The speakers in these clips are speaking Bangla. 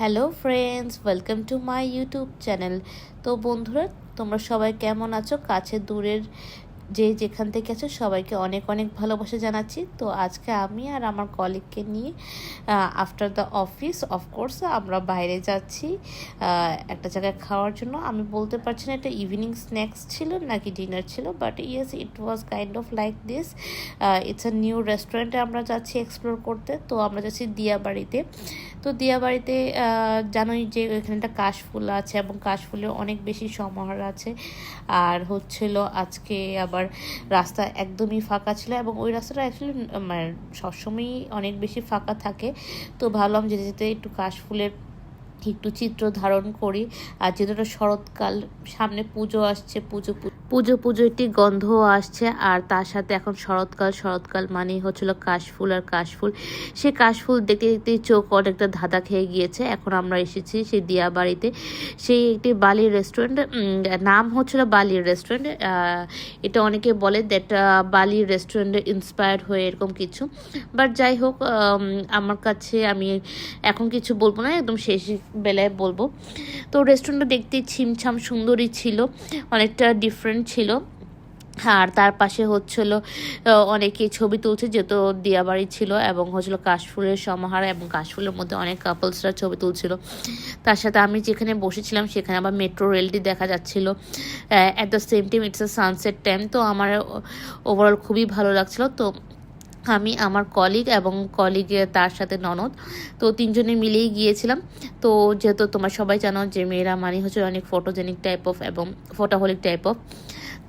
Hello friends, welcome to my YouTube channel. তো বন্ধুরা, তোমরা সবাই কেমন আছো? কাছে দূরের যে যেখান থেকে আছো সবাইকে অনেক অনেক ভালোবাসা জানাচ্ছি। তো আজকে আমি আর আমার কলিগকে নিয়ে আফটার দ্য অফিস অফকোর্স আমরা বাইরে যাচ্ছি একটা জায়গায় খাওয়ার জন্য। আমি বলতে পারছি না এটা ইভিনিং স্ন্যাক্স ছিল নাকি ডিনার ছিল, but yes it was kind of like this. It's a new রেস্টুরেন্টে আমরা যাচ্ছি এক্সপ্লোর করতে। তো আমরা যাচ্ছি দিয়াবাড়িতে। তো দিয়াবাড়িতে জানোই যে এখানে একটা কাশফুল আছে এবং কাশফুলের অনেক বেশি সমাহার আছে। আর হচ্ছিল আজকে আবার রাস্তা একদমই ফাঁকা ছিল এবং ওই রাস্তাটা অ্যাকচুয়ালি মানে সবসময়ই অনেক বেশি ফাঁকা থাকে। তো ভাবলাম যেতে যেতে একটু কাশফুলের একটু চিত্র ধারণ করি। আর যেহেতু শরৎকাল, সামনে পুজো আসছে, পুজো পুজো পুজো একটি গন্ধও আসছে। আর তার সাথে এখন শরৎকাল মানেই হচ্ছিল কাশফুল আর কাশফুল। সে কাশফুল দেখতে দেখতে চোখ অনেকটা ধাঁধা খেয়ে গিয়েছে। এখন আমরা এসেছি সেই দিয়াবাড়িতে, সেই একটি বালির রেস্টুরেন্ট, নাম হচ্ছিল বালির রেস্টুরেন্ট। এটা অনেকে বলে দ্যাট বালির রেস্টুরেন্টে ইন্সপায়ার্ড হয়ে এরকম কিছু, বাট যাই হোক আমার কাছে আমি এখন কিছু বলবো না, একদম শেষ বেলায় বলবো। তো রেস্টুরেন্টটা দেখতে ছিমছাম সুন্দরই ছিল, অনেকটা ডিফারেন্ট ছিল। আর তার পাশে হচ্ছিল অনেকে ছবি তুলছে, যেহেতু দিয়াবাড়ি ছিল এবং হচ্ছিল কাশফুলের সমাহার এবং কাশফুলের মধ্যে অনেক কাপলসরা ছবি তুলছিল। তার সাথে আমি যেখানে বসেছিলাম সেখানে আবার মেট্রো রেলটি দেখা যাচ্ছিল। At the same time it's a sunset time. তো আমার ওভারঅল খুবই ভালো লাগছিল। তো আমি, আমার কলিগ এবং কলিগের তার সাথে ননদ, তো তিনজনে মিলেই গিয়েছিলাম। তো যেহেতু তোমরা সবাই জানো যে মেয়েরা মানে হচ্ছে অনেক ফটোজেনিক টাইপ অফ এবং ফটোহলিক টাইপ অফ,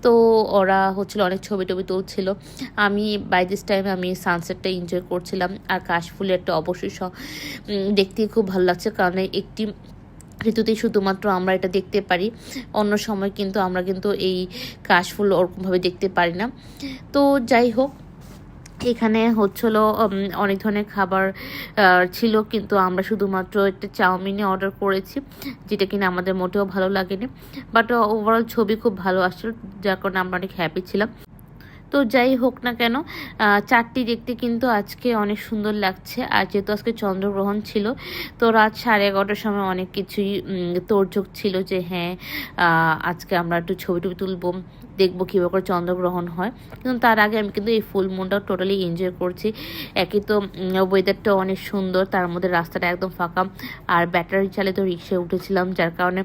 তো ওরা হচ্ছিল অনেক ছবি টবি তুলছিল। আমি বাই দিস টাইম আমি সানসেটটা এনজয় করছিলাম। আর কাশফুলেরটা অবশ্যই দেখতে খুব ভালো লাগছে, কারণ একটি ঋতুতেই শুধুমাত্র আমরা এটা দেখতে পারি, অন্য সময় কিন্তু আমরা কিন্তু এই কাশফুল ওরকমভাবে দেখতে পারি না। তো যাই হোক, এখানে হচ্ছিল অনেক ধরনের খাবার ছিল, কিন্তু আমরা শুধুমাত্র একটা চাউমিনে অর্ডার করেছি, যেটা কিনা আমাদের মোটেও ভালো লাগেনি। বাট ওভারঅল ছবি খুব ভালো আসছিল, যার কারণে আমরা অনেক হ্যাপি ছিলাম। তো যাই হোক না কেন, চারটি দেখতে কিন্তু আজকে অনেক সুন্দর লাগছে। আর যেহেতু আজকে চন্দ্রগ্রহণ ছিল, তো রাত 11:30টার সময় অনেক কিছুই তোড়জোড় ছিল যে হ্যাঁ আজকে আমরা একটু ছবি টবি তুলবো, দেখবো কীভাবে করে চন্দ্রগ্রহণ হয়। কিন্তু তার আগে আমি কিন্তু এই ফুল মুনটাও টোটালি এনজয় করছি। একই তো ওয়েদারটা অনেক সুন্দর, তার মধ্যে রাস্তাটা একদম ফাঁকা। আর ব্যাটারি চালিত রিক্সায় উঠেছিলাম, যার কারণে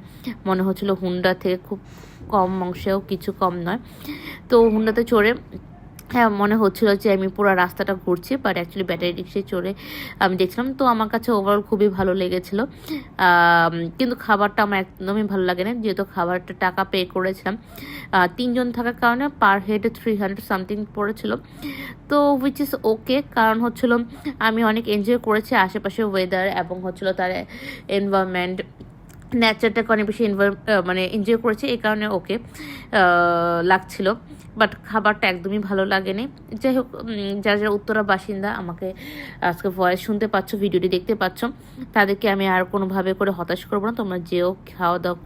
মনে হচ্ছিল হুন্ডা থেকে খুব কম অংশেও কিছু কম নয়। তো হুন্ডাতে চড়ে হ্যাঁ মনে হচ্ছিল যে আমি পুরো রাস্তাটা ঘুরছি, বাট অ্যাকচুয়ালি ব্যাটারি রিক্সায় চড়ে আমি দেখছিলাম। তো আমার কাছে ওভারঅল খুবই ভালো লেগেছিল। কিন্তু খাবারটা আমার একদমই ভালো লাগে না, যেহেতু খাবারটা টাকা পে করেছিলাম। তিনজন থাকার কারণে পার হেড 300 সামথিং পড়েছিল। তো উইচ ইজ ওকে, কারণ হচ্ছিল আমি অনেক এনজয় করেছি আশেপাশে ওয়েদার এবং হচ্ছিল তার এনভায়রনমেন্ট, নেচারটাকে অনেক বেশি মানে এনজয় করেছি, এই কারণে ওকে লাগছিল। বাট খাবারটা একদমই ভালো লাগেনি। যাই হোক, যারা যারা উত্তরা বাসিন্দা আমাকে আজকে ভয়েস শুনতে পাচ্ছ, ভিডিওটি দেখতে পাচ্ছ, তাদেরকে আমি আর কোনোভাবে করে হতাশ করবো না। তোমরা যেও খাওয়া দাওয়া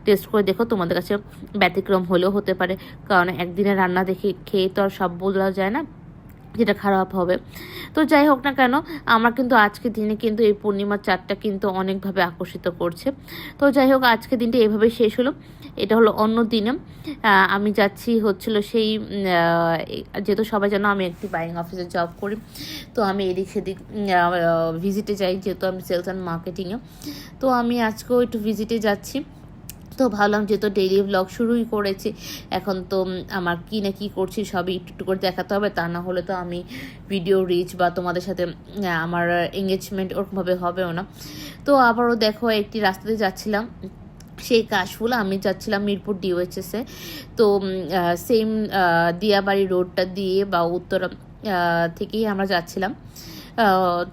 টেস্ট করে দেখো, তোমাদের কাছে ব্যতিক্রম হলেও হতে পারে, কারণ একদিনে রান্না দেখে খেয়ে তো আর সব বলা যায় না যেটা খারাপ হবে। তো যাই হোক না কেন, আমার কিন্তু আজকের দিনে কিন্তু এই পূর্ণিমার চাঁদটা কিন্তু অনেকভাবে আকর্ষিত করছে। তো যাই হোক, আজকের দিনটা এভাবে শেষ হলো। এটা হলো অন্য দিনে আমি যাচ্ছি হচ্ছিল সেই যেহেতু সবাই জানো আমি একটি বাইং অফিসে জব করি, তো আমি এদিক সেদিক ভিজিটে যাই, যেহেতু আমি সেলস অ্যান্ড মার্কেটিংয়ে। তো আমি আজকেও একটু ভিজিটে যাচ্ছি। তো ভাবলাম যেহেতু ডেইলি ব্লগ শুরুই করেছি, এখন তো আমার কী না কী করছি সবই একটু একটু করে দেখাতে হবে, তা না হলে তো আমি ভিডিও রিচ বা তোমাদের সাথে আমার এঙ্গেজমেন্ট ওরকমভাবে হবেও না। তো আবারও দেখো একটি রাস্তাতে যাচ্ছিলাম, সেই কাশফুল, আমি যাচ্ছিলাম মিরপুর ডিওএইচএসে। তো সেম দিয়াবাড়ি রোডটা দিয়ে বা উত্তরা থেকেই আমরা যাচ্ছিলাম।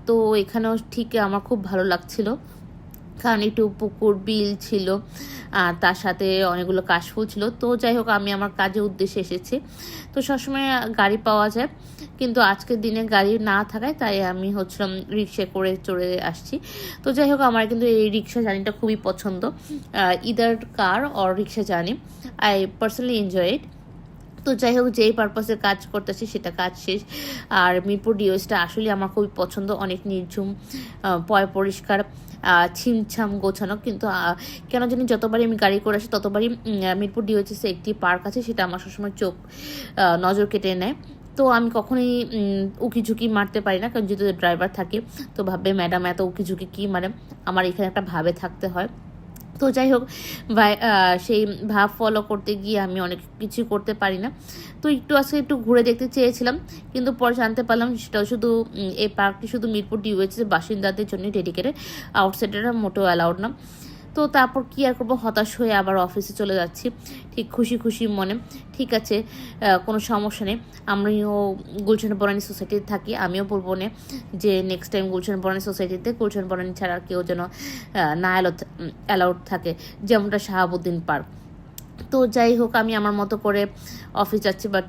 তো এখানেও ঠিক আমার খুব ভালো লাগছিল, কারণ একটু পুকুর বিল ছিল, তার সাথে অনেকগুলো কাশফুল ছিল। তো যাই হোক, আমি আমার কাজের উদ্দেশ্যে এসেছি। তো সবসময় গাড়ি পাওয়া যায়, কিন্তু আজকের দিনে গাড়ি না থাকায় তাই আমি হচ্ছিলাম রিক্সা করে চড়ে আসছি। তো যাই হোক, আমার কিন্তু এই রিক্সা জার্নিটা খুবই পছন্দ, either car or rickshaw journey, I personally enjoy it. তো যাই হোক, যেই পারপাসে কাজ করতেছি সেটা কাজ শেষ। আর মিরপুর ডিওএসটা আসলে আমার খুবই পছন্দ, অনেক নির্ঝুম, পয় পরিষ্কার, ছিমছাম গোছানো। কিন্তু কেন জানি যতবারই আমি গাড়ি করে আসি ততবারই মিরপুর ডিওএসে একটি পার্ক আছে, সেটা আমার সবসময় চোখ নজর কেটে নেয়। তো আমি কখনোই উকিঝুঁকি মারতে পারি না, কারণ যেহেতু ড্রাইভার থাকে তো ভাববে ম্যাডাম এত উকিঝুঁকি কী মারে, আমার এখানে একটা ভাবে থাকতে হয়। তো যাই হোক, সেই ভাব ফলো করতে গিয়ে আমি অনেক কিছু করতে পারি না। তো আজকে একটু ঘুরে দেখতে চেয়েছিলাম, কিন্তু পরে জানতে পারলাম সেটাও শুধু এই পার্কটি শুধু মিরপুর ডিওএইচের বাসিন্দাদের জন্য ডেডিকেটেড, আউটসাইডাররা মোটেও অ্যালাউড না। তো তারপর কি আর করবো, হতাশ হয়ে আবার অফিসে চলে যাচ্ছি ঠিক খুশি খুশি মনে। ঠিক আছে, কোনো সমস্যা নেই, আমিও গুলশান বনানী সোসাইটিতে থাকি, আমিও বলবো না যে নেক্সট টাইম গুলশান বনানী সোসাইটিতে গুলশান বনানী ছাড়া কেউ যেন না অ্যালাউড থাকে, যেমনটা শাহাবুদ্দিন পার্ক। তো যাই হোক, আমি আমার মতো করে অফিস যাচ্ছি, বাট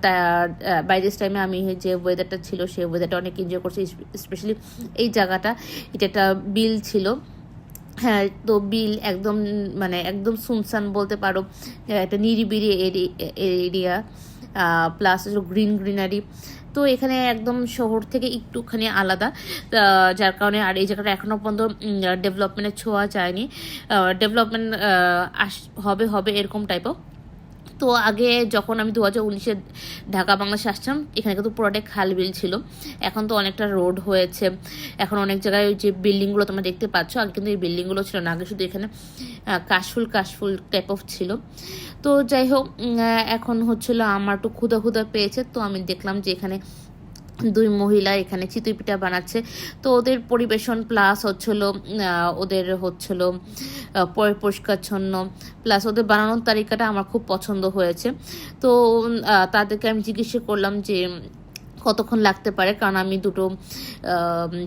বাই দিস টাইমে আমি যে ওয়েদারটা ছিল সেই ওয়েদারটা অনেক এনজয় করছি। স্পেশালি এই জায়গাটা, এটা একটা বিল ছিল। হ্যাঁ, তো বিল একদম একদম সুনসান বলতে পারো, একটা নিরিবিলি এরিয়া, প্লাস গ্রিনারি। তো এখানে একদম শহর থেকে একটুখানি আলাদা, যার কারণে আর এই জায়গাটা এখনও পর্যন্ত ডেভেলপমেন্টের ছোঁয়া যায়নি। ডেভেলপমেন্ট হবে এরকম টাইপও। তো আগে যখন আমি 2019-এ ঢাকা বাংলাদেশে আসছিলাম, এখানে কিন্তু পুরোটাই খালবিল ছিল। এখন তো অনেকটা রোড হয়েছে, এখন অনেক জায়গায় ওই যে বিল্ডিংগুলো তোমরা দেখতে পাচ্ছ, আগে কিন্তু এই বিল্ডিংগুলো ছিল না, আগে শুধু এখানে কাশফুল টাইপ অফ ছিল। তো যাই হোক, এখন হচ্ছিল আমার একটু ক্ষুধা পেয়েছে, তো আমি দেখলাম যে এখানে দুই মহিলা এখানে চিতই পিঠা বানাচ্ছে। তো ওদের পরিবেশন প্লাস ওদের পরিষ্কারছন্ন, প্লাস ওদের বানানোর তালিকাটা আমার খুব পছন্দ হয়েছে। তো তাদেরকে আমি জিজ্ঞেস করলাম যে কতক্ষণ লাগতে পারে, কারণ আমি দুটো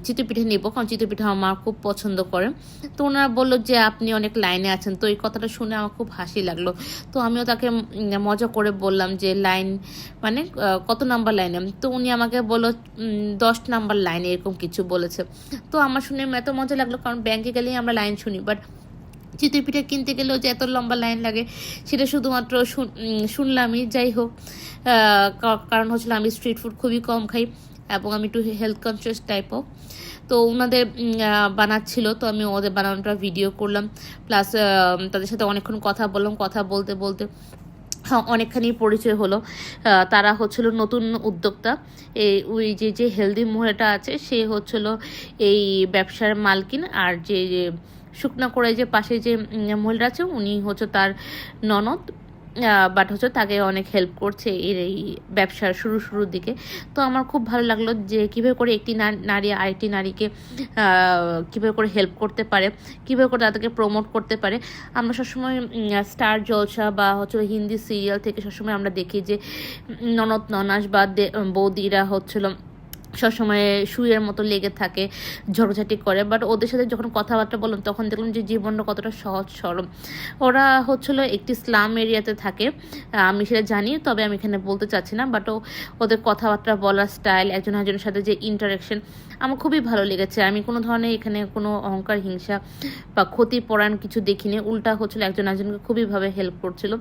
চিতই পিঠা নেব, কারণ চিতই পিঠা আমার খুব পছন্দ করে। তো ওনারা বললো যে আপনি অনেক লাইনে আছেন। তো এই কথাটা শুনে আমার খুব হাসি লাগলো। তো আমিও তাকে মজা করে বললাম যে লাইন কত নাম্বার লাইনে। তো উনি আমাকে বললো 10 নাম্বার লাইনে, এরকম কিছু বলেছে। তো আমার শুনে এত মজা লাগলো, কারণ ব্যাংকে গেলেই আমরা লাইন শুনি, বাট চিতই পিঠা কিনতে গেলেও যে এত লম্বা লাইন লাগে সেটা শুধুমাত্র শুনলামই। যাই হোক, কারণ আমি স্ট্রিট ফুড খুবই কম খাই এবং আমি একটু হেলথ কনসিয়াস টাইপও। তো ওনাদের বানাচ্ছিল, তো আমি ওদের বানানোটা ভিডিও করলাম, প্লাস তাদের সাথে অনেকক্ষণ কথা বললাম। কথা বলতে বলতে অনেকখানি পরিচয় হলো। তারা নতুন উদ্যোক্তা। ওই যে হেলদি মহিলাটা আছে সে এই ব্যবসার মালকিন, আর যে শুকনা করে যে পাশে যে মহিলাটা আছে উনি তার ননদ, বাট তাকে অনেক হেল্প করছে এই ব্যবসার শুরুর দিকে। তো আমার খুব ভালো লাগলো যে কীভাবে করে একটি নারী আরেকটি নারীকে কীভাবে করে হেল্প করতে পারে, কীভাবে করে তাদেরকে প্রমোট করতে পারে। আমরা সবসময় স্টার জলসা বা হিন্দি সিরিয়াল থেকে সবসময় আমরা দেখি যে ননদ ননাস বা বৌদিরা সবসময় শুয়ের মতো লেগে থাকে, ঝগড়াঝাটি করে। বাট ওদের সাথে যখন কথাবার্তা বললাম তখন দেখলাম যে জীবনটা কতটা সহজ সরল। ওরা একটি স্লাম এরিয়াতে থাকে, আমি সেটা জানি, তবে আমি এখানে বলতে চাচ্ছি না। বাট ওদের কথাবার্তা বলার স্টাইল, একজন একজনের সাথে যে ইন্টারাকশন আমার খুবই ভালো লেগেছে। আমি কোনো ধরনের এখানে কোনো অহংকার, হিংসা বা ক্ষতিপরায়ণ কিছু দেখিনি। উল্টা একজন একজনকে খুবইভাবে হেল্প করছিল।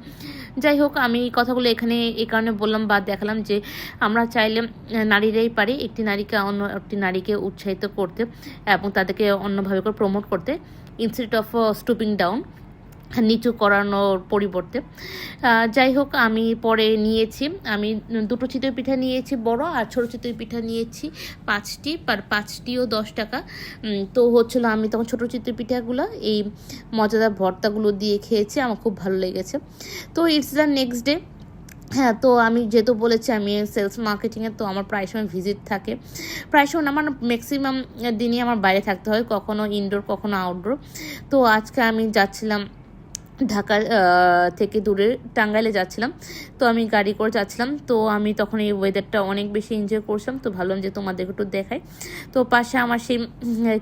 যাই হোক, আমি এই কথাগুলো এখানে এই কারণে বললাম বা দেখালাম যে আমরা চাইলে নারীরাই পারি একটি নারীকে অন্য একটি নারীকে উৎসাহিত করতে এবং তাদেরকে অন্যভাবে করে প্রমোট করতে, ইনস্টেড অফ স্টুপিং ডাউন, নিচু করানোর পরিবর্তে। যাই হোক, আমি পরে নিয়েছি, আমি দুটো চিতই পিঠা নিয়েছি বড়, আর ছোটো চিতই পিঠা নিয়েছি 5টি, আর 5টিও 10 টাকা। তো আমি তখন ছোটো চিতই পিঠাগুলো এই মজাদার ভর্তাগুলো দিয়ে খেয়েছি, আমার খুব ভালো লেগেছে। তো ইটস দ্য নেক্সট ডে। হ্যাঁ, তো আমি যেহেতু বলেছি আমি সেলস মার্কেটিংয়ে, তো আমার প্রায় সময় ভিজিট থাকে, প্রায় সময় আমার ম্যাক্সিমাম দিনই আমার বাইরে থাকতে হয়, কখনো ইনডোর কখনো আউটডোর। তো আজকে আমি যাচ্ছিলাম ঢাকা থেকে দূরে টাঙ্গাইলে যাচ্ছিলাম। তো আমি গাড়ি করে যাচ্ছিলাম, তো আমি তখন এই ওয়েদারটা অনেক বেশি এনজয় করছিলাম। তো ভাবলাম যে তোমাদের একটু দেখাই। তো পাশে আমার সেই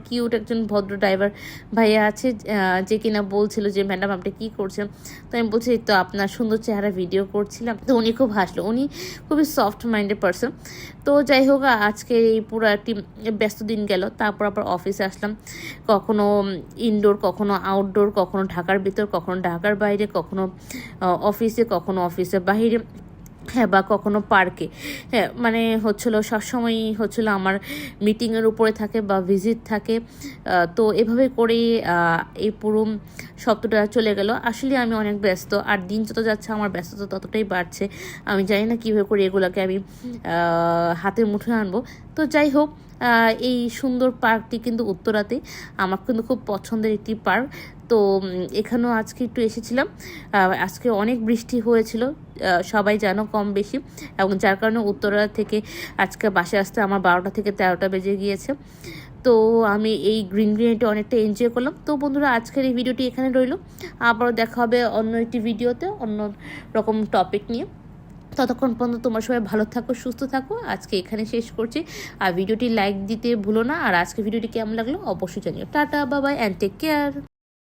কিউট একজন ভদ্র ড্রাইভার ভাইয়া আছে, যে কিনা বলছিল যে ম্যাডাম আপনি কী করছেন। তো আমি বলছি তো আপনার সুন্দর চেহারা ভিডিও করছিলাম। তো উনি খুব হাসলো, উনি খুবই সফট মাইন্ডেড পারসন। তো যাই হোক, আজকে এই পুরো একটি ব্যস্ত দিন গেল। তারপর আবার অফিসে আসলাম, কখনো ইনডোর কখনো আউটডোর, কখনো ঢাকার ভিতর কখনো ঢাকার বাইরে, কখনো অফিসে কখনো অফিসের বাইরে। হ্যাঁ, বা কখনো পার্কে। হ্যাঁ, মানে হচ্ছিলো সবসময়ই হচ্ছিলো আমার মিটিংয়ের উপরে থাকে বা ভিজিট থাকে। তো এভাবে করেই এই পুরো সপ্তাহটা চলে গেল। আসলে আমি অনেক ব্যস্ত, আর দিন যত যাচ্ছে আমার ব্যস্ততা ততটাই বাড়ছে। আমি জানি না কীভাবে করে এগুলোকে আমি হাতের মুঠোয় আনবো। তো যাই হোক, এই সুন্দর পার্কটি কিন্তু উত্তরাতে, আমার কিন্তু খুব পছন্দের একটি পার্ক। তো এখানেও আজকে একটু এসেছিলাম। আজকে অনেক বৃষ্টি হয়েছিল, সবাই জানো, কম বেশি, এবং যার কারণে উত্তরা থেকে আজকে বাসে আসতে আমার 12টা থেকে 13টা বেজে গিয়েছে। তো আমি এই গ্রিনারিটা অনেকটা এনজয় করলাম। তো বন্ধুরা, আজকের এই ভিডিওটি এখানে রইল। আবারও দেখা হবে অন্য একটি ভিডিওতে, অন্য রকম টপিক নিয়ে। ততক্ষণ পর্যন্ত তোমরা সবাই ভালো থাকো, সুস্থ থাকো। আজকে এখানে শেষ করছি। আর ভিডিওটি লাইক দিতে ভুলো না। আর আজকে ভিডিওটি কেমন লাগলো অবশ্যই জানিও। Tata, bye bye, and take care.